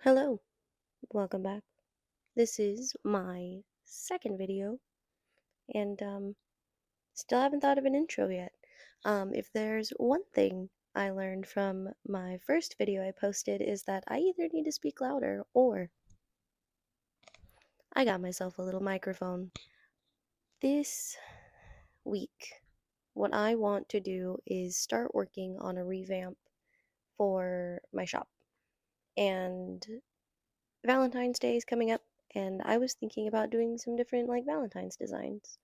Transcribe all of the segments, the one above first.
Hello, welcome back. This is my second video, and still haven't thought of an intro yet. If there's one thing I learned from my first video I posted is that I either need to speak louder or I got myself a little microphone. This week, what I want to do is start working on a revamp for my shop. And Valentine's Day is coming up, and I was thinking about doing some different Valentine's designs.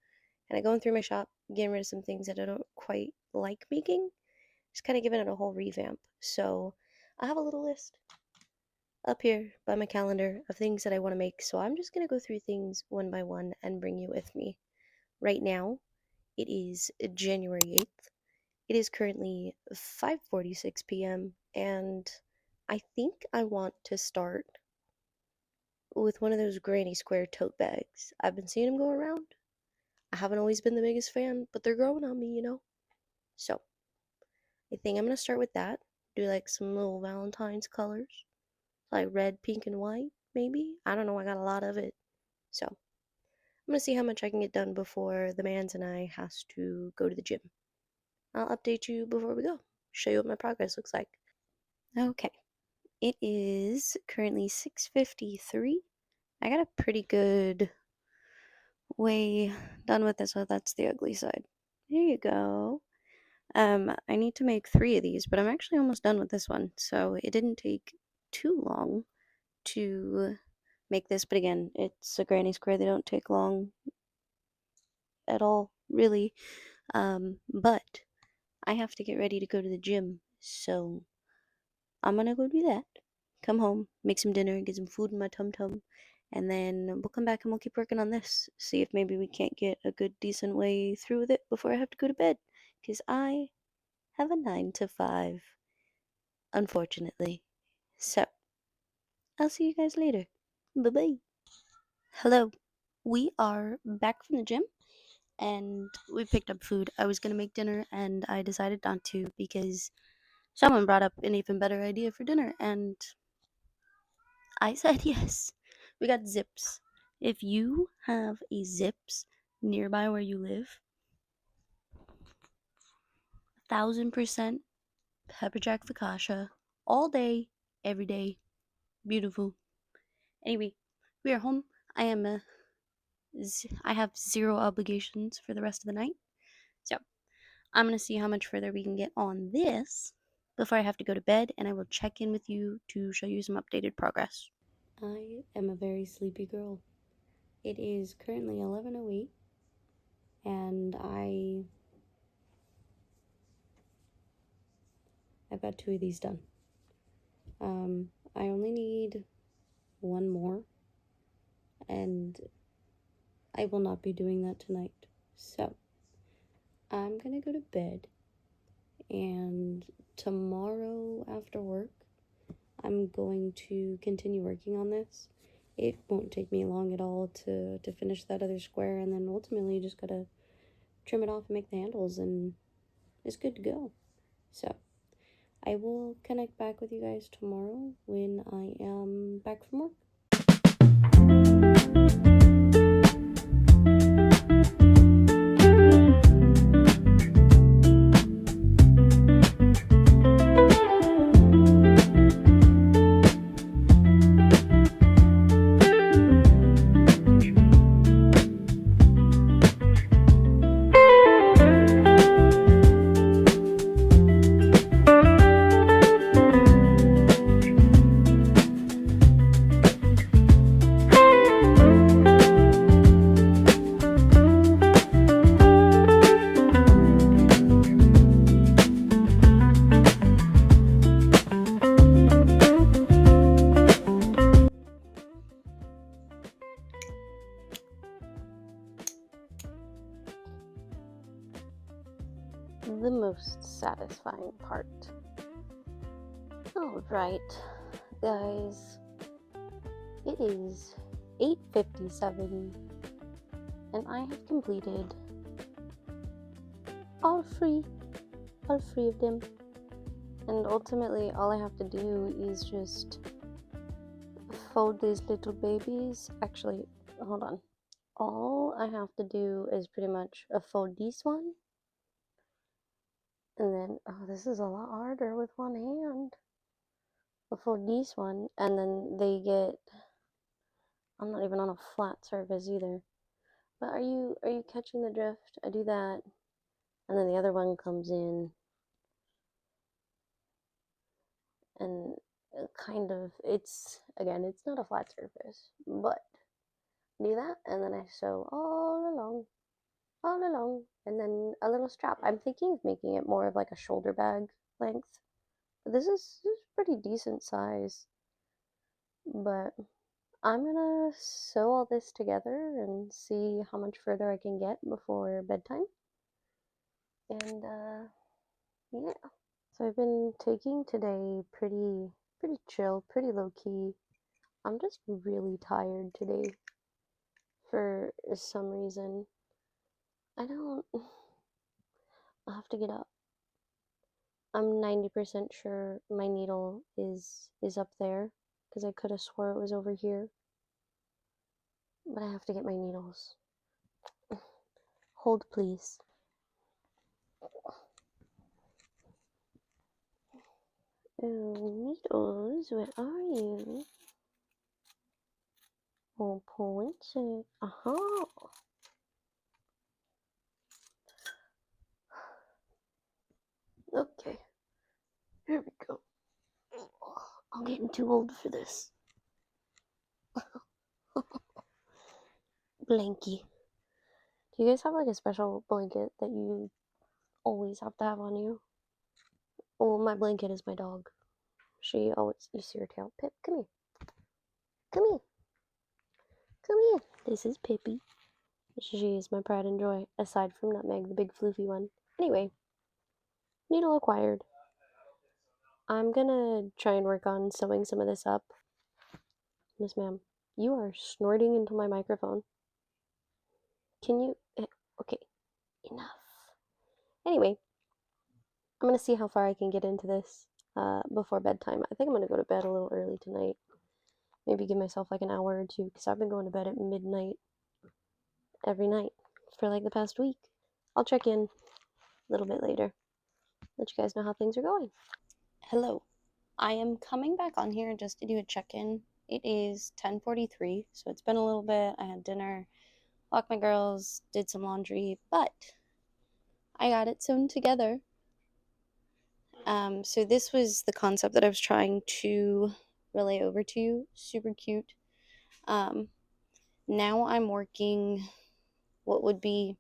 And going through my shop, getting rid of some things that I don't quite like making, just kind of giving it a whole revamp. So I have a little list up here by my calendar of things that I want to make. So I'm just going to go through things one by one and bring you with me. Right now, it is January 8th. It is currently 5:46 p.m. and I think I want to start with one of those granny square tote bags. I've been seeing them go around. I haven't always been the biggest fan, but they're growing on me. So, I think I'm gonna start with that. Do some little Valentine's colors. Like red, pink, and white, maybe? I don't know, I got a lot of it. So, I'm gonna see how much I can get done before the mans and I has to go to the gym. I'll update you before we go. Show you what my progress looks like. Okay. It is currently 6:53. I got a pretty good way done with this, so that's the ugly side. There you go. I need to make 3 of these, but I'm actually almost done with this one, so it didn't take too long to make this. But again, it's a granny square. They don't take long at all, really. But I have to get ready to go to the gym, so I'm gonna go do that. Come home, make some dinner, get some food in my tum-tum, and then we'll come back and we'll keep working on this. See if maybe we can't get a good, decent way through with it before I have to go to bed. Because I have a 9 to 5, unfortunately. So, I'll see you guys later. Bye-bye. Hello. We are back from the gym, and we picked up food. I was gonna make dinner, and I decided not to because someone brought up an even better idea for dinner, and I said yes. We got Zips. If you have a Zips nearby where you live, 1000% pepper jack focaccia all day, every day. Beautiful. Anyway, we are home. I have 0 obligations for the rest of the night. So, I'm going to see how much further we can get on this before I have to go to bed, and I will check in with you to show you some updated progress. I am a very sleepy girl. It is currently 11:08, and I've got 2 of these done. I only need 1 more, and I will not be doing that tonight. So, I'm gonna go to bed, and tomorrow after work, I'm going to continue working on this. It won't take me long at all to finish that other square, and then ultimately just gotta trim it off and make the handles, and it's good to go. So, I will connect back with you guys tomorrow when I am back from work. The most satisfying part. Alright, guys. It is 8:57, and I have completed all 3 of them. And ultimately, all I have to do is just fold these little babies. Actually, hold on. All I have to do is pretty much fold this one. And then, oh, this is a lot harder with one hand. Fold this one, and then they get, I'm not even on a flat surface either. But are you catching the drift? I do that, and then the other one comes in, and kind of, it's, again, it's not a flat surface, but do that, and then I sew all along, and then a little strap. I'm thinking of making it more of like a shoulder bag length. But this is pretty decent size. But I'm gonna sew all this together and see how much further I can get before bedtime. And yeah. So I've been taking today pretty chill, pretty low key. I'm just really tired today for some reason. I have to get up. I'm 90% sure my needle is up there because I could have swore it was over here. But I have to get my needles. Hold, please. Oh, needles, where are you? Oh, pointer. Aha! Okay, here we go. I'm getting too old for this. Blankie. Do you guys have like a special blanket that you always have to have on you? Oh, my blanket is my dog. She always, you see her tail. Pip, come here. Come here. Come here. This is Pippi. She is my pride and joy, aside from Nutmeg, the big floofy one. Anyway, needle acquired. I'm gonna try and work on sewing some of this up. Miss ma'am, you are snorting into my microphone. Can you? Okay, enough. Anyway, I'm gonna see how far I can get into this before bedtime. I think I'm gonna go to bed a little early tonight. Maybe give myself like an hour or two because I've been going to bed at midnight every night for like the past week. I'll check in a little bit later. Let you guys know how things are going. Hello. I am coming back on here just to do a check-in. It is 10:43, so it's been a little bit. I had dinner, walked my girls, did some laundry, but I got it sewn together. So this was the concept that I was trying to relay over to you. Super cute. Now I'm working what would be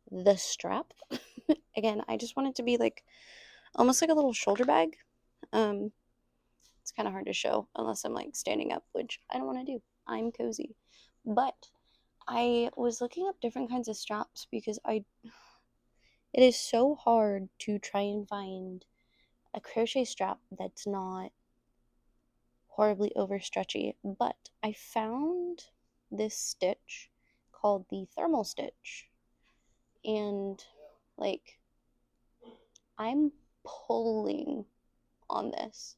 the strap. Again, I just want it to be like almost like a little shoulder bag. It's kind of hard to show unless I'm like standing up, which I don't want to do. I'm cozy. But I was looking up different kinds of straps because it is so hard to try and find a crochet strap that's not horribly overstretchy. But I found this stitch called the thermal stitch, and like I'm pulling on this.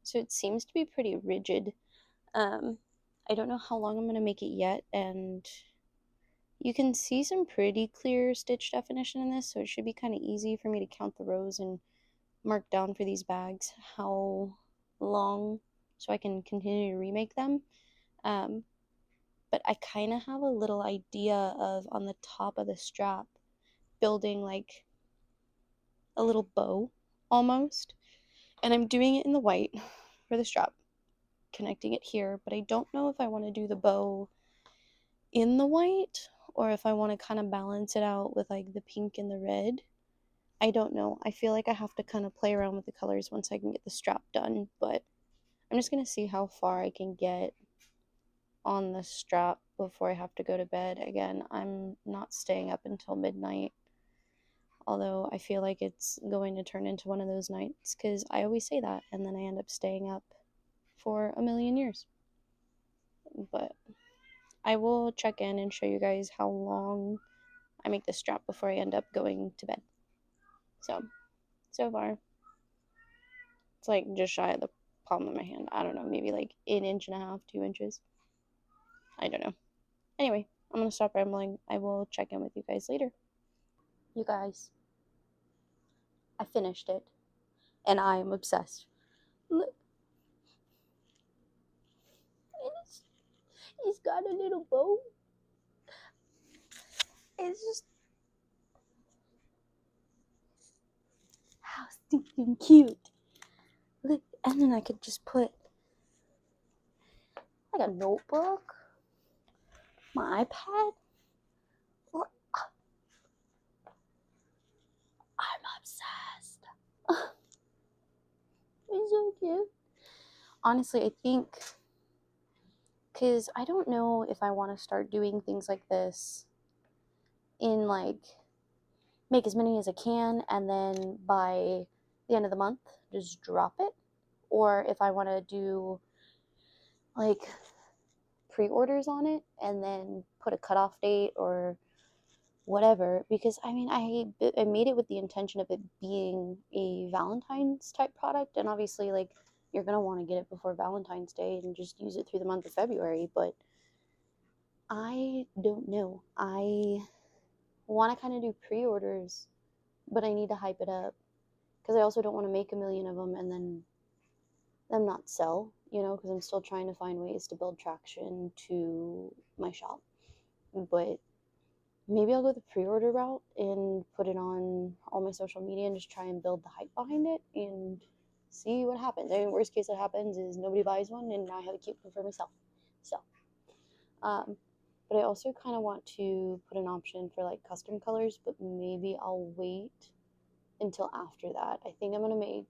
So it seems to be pretty rigid. I don't know how long I'm going to make it yet, and you can see some pretty clear stitch definition in this, so it should be kind of easy for me to count the rows and mark down for these bags how long so I can continue to remake them. But I kind of have a little idea of, on the top of the strap, building like a little bow almost. And I'm doing it in the white for the strap, connecting it here, but I don't know if I want to do the bow in the white or if I want to kind of balance it out with like the pink and the red. I don't know. I feel like I have to kind of play around with the colors once I can get the strap done, but I'm just going to see how far I can get on the strap before I have to go to bed. Again, I'm not staying up until midnight, although I feel like it's going to turn into one of those nights because I always say that and then I end up staying up for a million years. But I will check in and show you guys how long I make the strap before I end up going to bed. So far, it's like just shy of the palm of my hand. I don't know, maybe like an inch and a half, 2 inches. I don't know. Anyway, I'm gonna stop rambling. I will check in with you guys later. You guys, I finished it, and I am obsessed. Look, he's got a little bow. It's just how stinking cute. Look, and then I could just put like a notebook, my iPad. Look, I'm obsessed. It's so cute. Honestly, I think because I don't know if I want to start doing things like this in like make as many as I can and then by the end of the month just drop it, or if I want to do like pre-orders on it and then put a cutoff date or whatever, because I mean I made it with the intention of it being a Valentine's type product, and obviously like you're gonna want to get it before Valentine's Day and just use it through the month of February, but I don't know. I want to kind of do pre-orders, but I need to hype it up because I also don't want to make a million of them and then them not sell, you know, because I'm still trying to find ways to build traction to my shop. But maybe I'll go the pre-order route and put it on all my social media and just try and build the hype behind it and see what happens. I mean, worst case that happens is nobody buys one and I have a cute one for myself. So, but I also kind of want to put an option for like custom colors, but maybe I'll wait until after that. I think I'm gonna make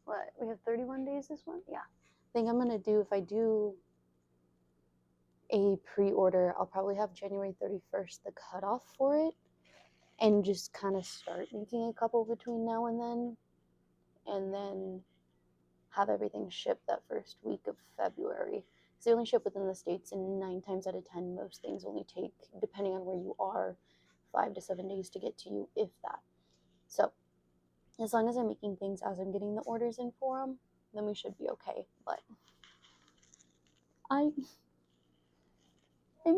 what we have 31 days this one. Yeah, I think I'm gonna do, if I do a pre-order, I'll probably have January 31st the cutoff for it, and just kind of start making a couple between now and then have everything shipped that first week of February. Because they only ship within the States, and 9 times out of 10, most things only take, depending on where you are, 5 to 7 days to get to you, if that. So, as long as I'm making things as I'm getting the orders in for them, then we should be okay. But I'm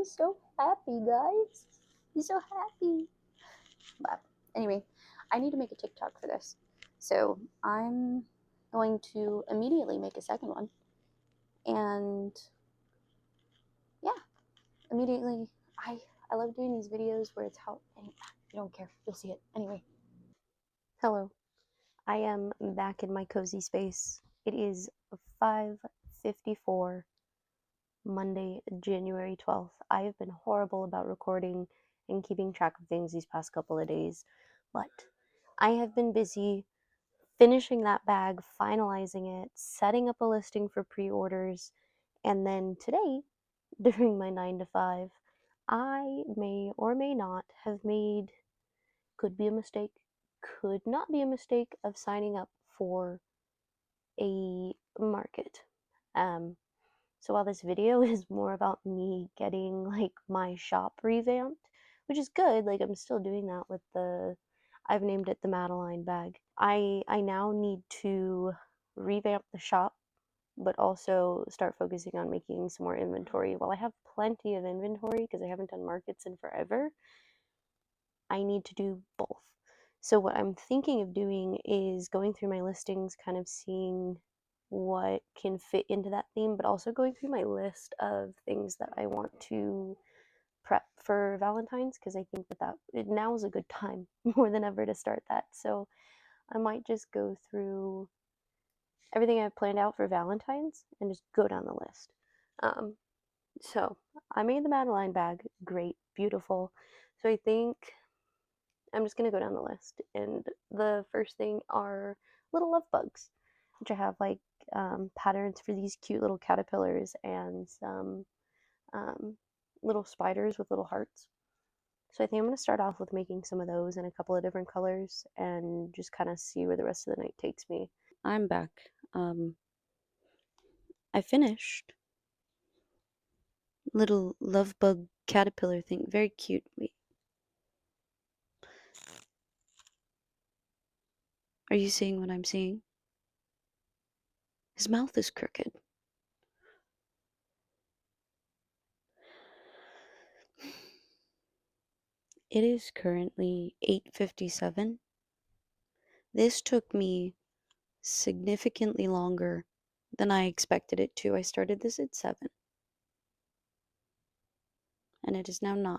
so happy, guys. I'm so happy. But anyway, I need to make a TikTok for this. So I'm going to immediately make a second one. And yeah, immediately, I love doing these videos where it's how, you don't care, you'll see it. Anyway. Hello. I am back in my cozy space. It is 5:54 Monday, January 12th. I have been horrible about recording and keeping track of things these past couple of days, but I have been busy finishing that bag, finalizing it, setting up a listing for pre-orders, and then today, during my 9 to 5, I may or may not have made, could be a mistake, could not be a mistake, of signing up for a market. So while this video is more about me getting like my shop revamped, which is good, like I'm still doing that with I've named it the Madeline bag. I now need to revamp the shop, but also start focusing on making some more inventory. While I have plenty of inventory because I haven't done markets in forever, I need to do both. So what I'm thinking of doing is going through my listings, kind of seeing what can fit into that theme, but also going through my list of things that I want to prep for Valentine's, because I think that now is a good time more than ever to start that. So I might just go through everything I've planned out for Valentine's and just go down the list. So I made the Madeline bag, great, beautiful. So I think I'm just gonna go down the list, and the first thing are little love bugs, which I have like patterns for these cute little caterpillars and some little spiders with little hearts. So I think I'm gonna start off with making some of those in a couple of different colors and just kind of see where the rest of the night takes me. I'm back. I finished little love bug caterpillar thing, very cute. Wait. Are you seeing what I'm seeing? His mouth is crooked. It is currently 8:57. This took me significantly longer than I expected it to. I started this at 7, and it is now 9.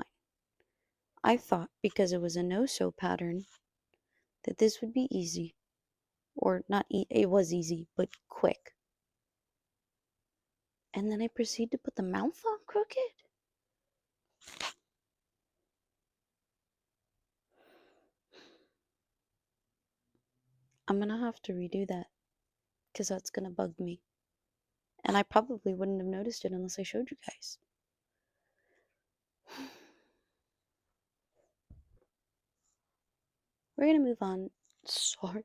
I thought because it was a no-sew pattern that this would be easy. Or not, it was easy, but quick. And then I proceed to put the mouth on crooked. I'm gonna have to redo that, because that's gonna bug me. And I probably wouldn't have noticed it unless I showed you guys. We're gonna move on. Sorry.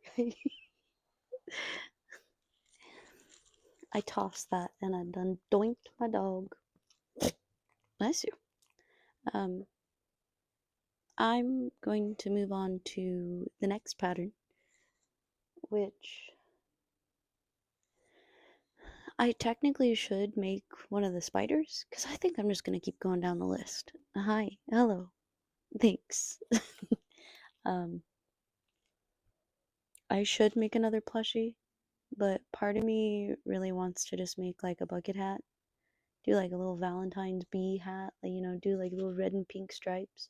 I tossed that and I done doinked my dog. Bless you. I'm going to move on to the next pattern, which I technically should make one of the spiders, because I think I'm just going to keep going down the list. Hi, hello, thanks. I should make another plushie, but part of me really wants to just make like a bucket hat. Do like a little Valentine's bee hat, like, do like little red and pink stripes.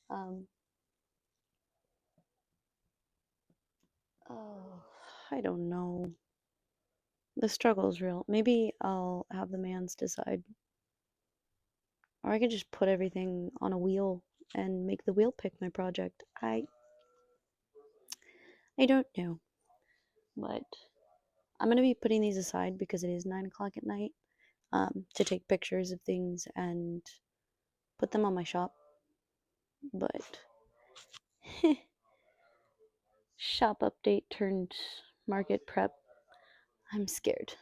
Oh, I don't know. The struggle is real. Maybe I'll have the mans decide. Or I could just put everything on a wheel and make the wheel pick my project. I don't know. But I'm going to be putting these aside because it is 9 o'clock at night, to take pictures of things and put them on my shop. But shop update turned market prep. I'm scared.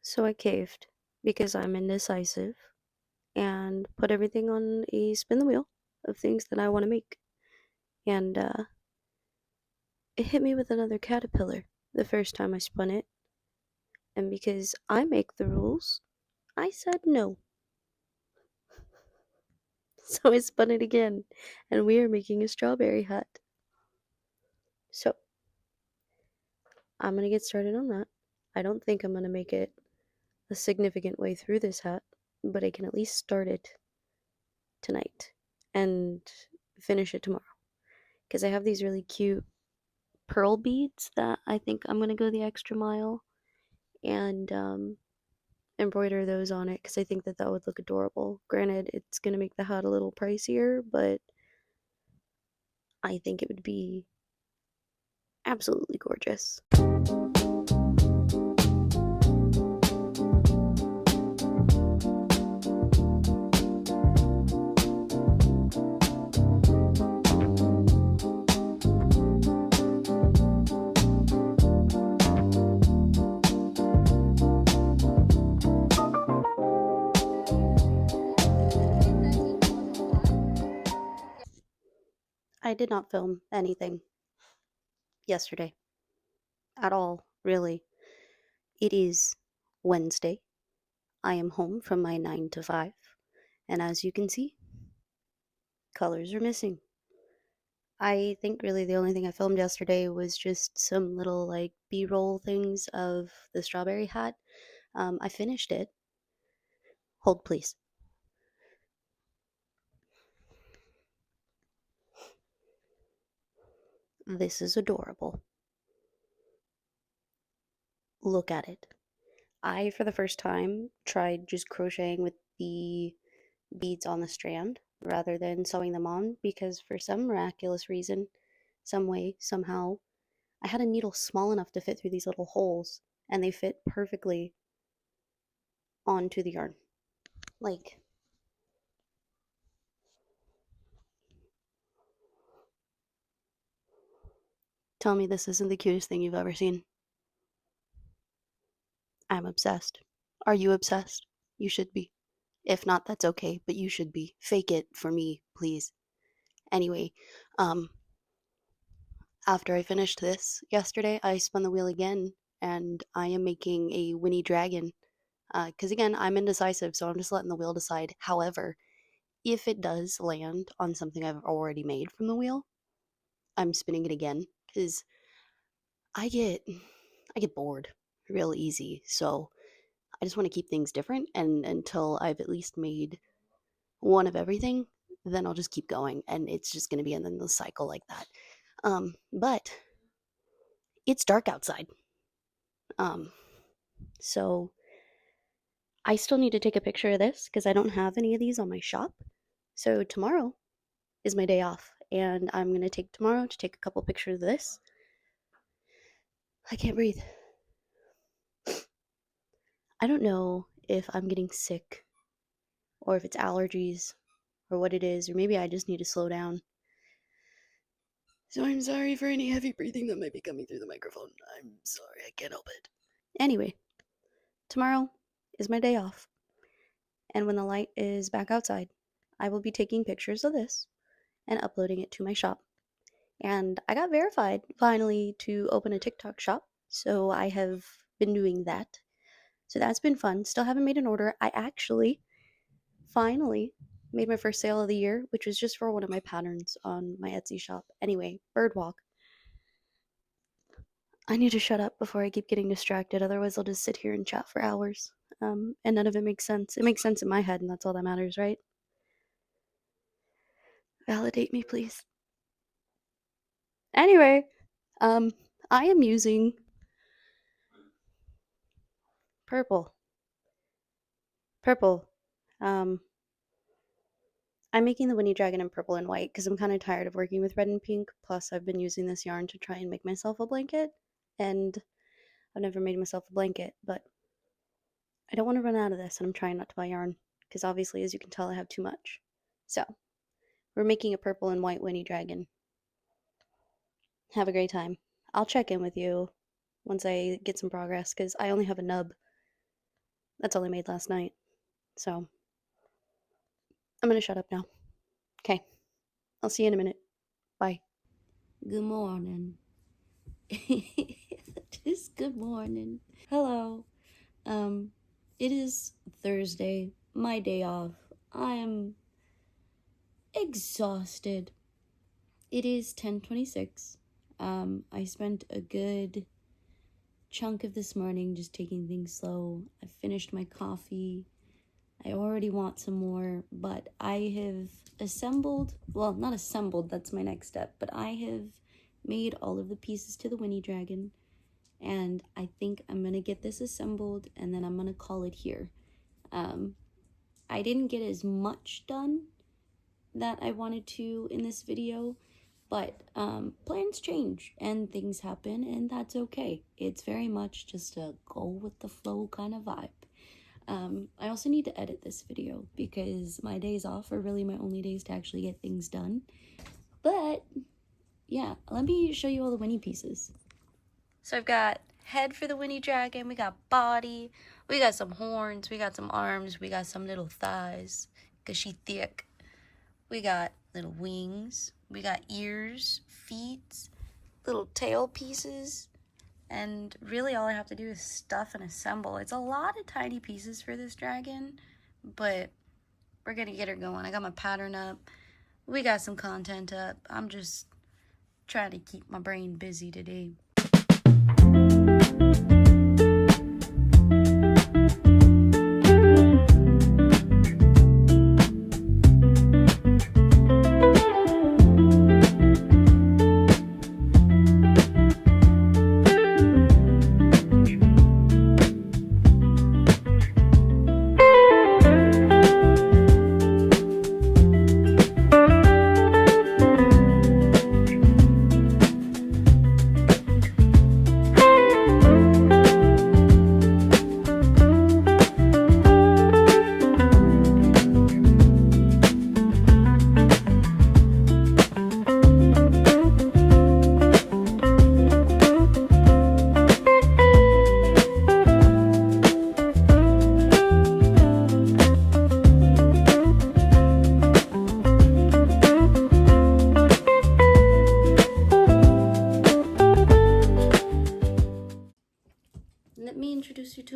So I caved because I'm indecisive and put everything on a spin the wheel of things that I want to make. And it hit me with another caterpillar the first time I spun it. And because I make the rules, I said no. So I spun it again, and we are making a strawberry hat. So I'm gonna get started on that. I don't think I'm gonna make it a significant way through this hat, but I can at least start it tonight and finish it tomorrow. Because I have these really cute pearl beads that I think I'm gonna go the extra mile and embroider those on it, because I think that would look adorable. Granted, it's gonna make the hat a little pricier, but I think it would be absolutely gorgeous. I did not film anything yesterday at all, really. It is Wednesday. I am home from my 9 to 5, and as you can see, colors are missing. I think really the only thing I filmed yesterday was just some little like B-roll things of the strawberry hat. I finished it. Hold, please. This is adorable. Look at it. I, for the first time, tried just crocheting with the beads on the strand rather than sewing them on, because for some miraculous reason, some way, somehow, I had a needle small enough to fit through these little holes, and they fit perfectly onto the yarn. Like, tell me this isn't the cutest thing you've ever seen. I'm obsessed. Are you obsessed? You should be. If not, that's okay, but you should be. Fake it for me, please. Anyway, after I finished this yesterday, I spun the wheel again and I am making a Winnie Dragon. Because again, I'm indecisive, so I'm just letting the wheel decide. However, if it does land on something I've already made from the wheel, I'm spinning it again because I get bored real easy. So I just want to keep things different, and until I've at least made one of everything, then I'll just keep going, and it's just going to be in the cycle like that. But it's dark outside, um, so I still need to take a picture of this because I don't have any of these on my shop. So tomorrow is my day off, and I'm going to take tomorrow to take a couple pictures of this. I can't breathe. I don't know if I'm getting sick or if it's allergies or what it is, or maybe I just need to slow down. So I'm sorry for any heavy breathing that might be coming through the microphone. I'm sorry, I can't help it. Anyway, tomorrow is my day off, and when the light is back outside, I will be taking pictures of this and uploading it to my shop. And I got verified finally to open a TikTok shop, so I have been doing that. So that's been fun. Still haven't made an order. I actually finally made my first sale of the year, which was just for one of my patterns on my Etsy shop. Anyway, birdwalk. I need to shut up before I keep getting distracted, otherwise I'll just sit here and chat for hours. And none of it makes sense. It makes sense in my head, and that's all that matters, right? Validate me, please. Anyway, I am using purple. I'm making the Winnie Dragon in purple and white because I'm kind of tired of working with red and pink. Plus, I've been using this yarn to try and make myself a blanket, and I've never made myself a blanket, but I don't want to run out of this, and I'm trying not to buy yarn because obviously, as you can tell, I have too much. So, we're making a purple and white Winnie Dragon. Have a great time. I'll check in with you once I get some progress because I only have a nub. That's all I made last night. So, I'm gonna shut up now. Okay. I'll see you in a minute. Bye. Good morning. Just good morning. Hello. It is Thursday, my day off. I am exhausted. It is 10:26. I spent a good chunk of this morning just taking things slow. I finished my coffee. I already want some more, but I have not assembled, that's my next step, but I have made all of the pieces to the Winnie Dragon, and I think I'm gonna get this assembled, and then I'm gonna call it here. I didn't get as much done that I wanted to in this video, but plans change and things happen, and that's okay. It's very much just a go with the flow kind of vibe. I also need to edit this video because my days off are really my only days to actually get things done. But yeah, let me show you all the Winnie pieces. So I've got head for the Winnie Dragon, we got body, we got some horns, we got some arms, we got some little thighs because she's thick. We got little wings, we got ears, feet, little tail pieces. And really all I have to do is stuff and assemble. It's a lot of tiny pieces for this dragon, but we're gonna get her going. I got my pattern up. We got some content up. I'm just trying to keep my brain busy today.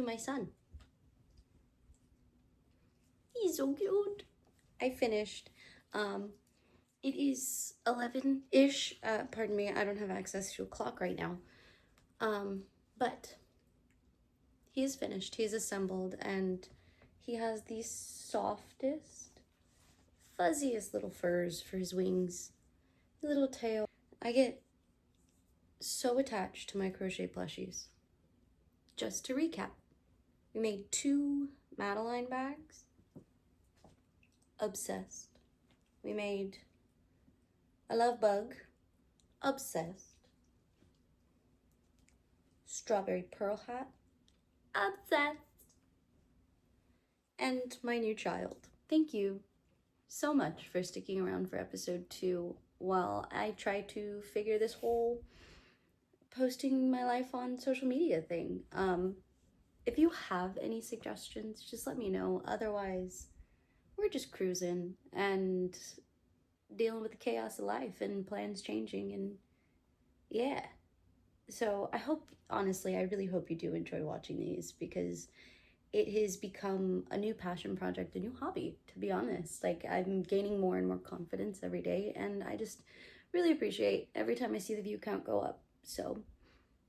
to my son. He's so cute. I finished. It is 11-ish. Pardon me, I don't have access to a clock right now. But he is finished. He is assembled, and he has the softest, fuzziest little furs for his wings, little tail. I get so attached to my crochet plushies. Just to recap, we made 2 Madeline bags. Obsessed. We made a love bug. Obsessed. Strawberry pearl hat. Obsessed. And my new child. Thank you so much for sticking around for episode 2 while I try to figure this whole posting my life on social media thing. If you have any suggestions, just let me know. Otherwise, we're just cruising and dealing with the chaos of life and plans changing, and yeah. So I hope, honestly, I really hope you do enjoy watching these, because it has become a new passion project, a new hobby, to be honest. Like, I'm gaining more and more confidence every day, and I just really appreciate every time I see the view count go up. So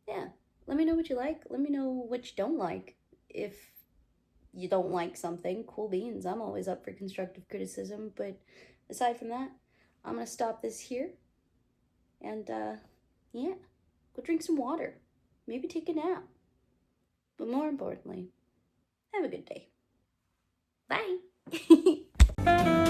yeah, let me know what you like. Let me know what you don't like. If you don't like something, cool beans. I'm always up for constructive criticism. But aside from that, I'm gonna stop this here. And yeah, go drink some water. Maybe take a nap. But more importantly, have a good day. Bye.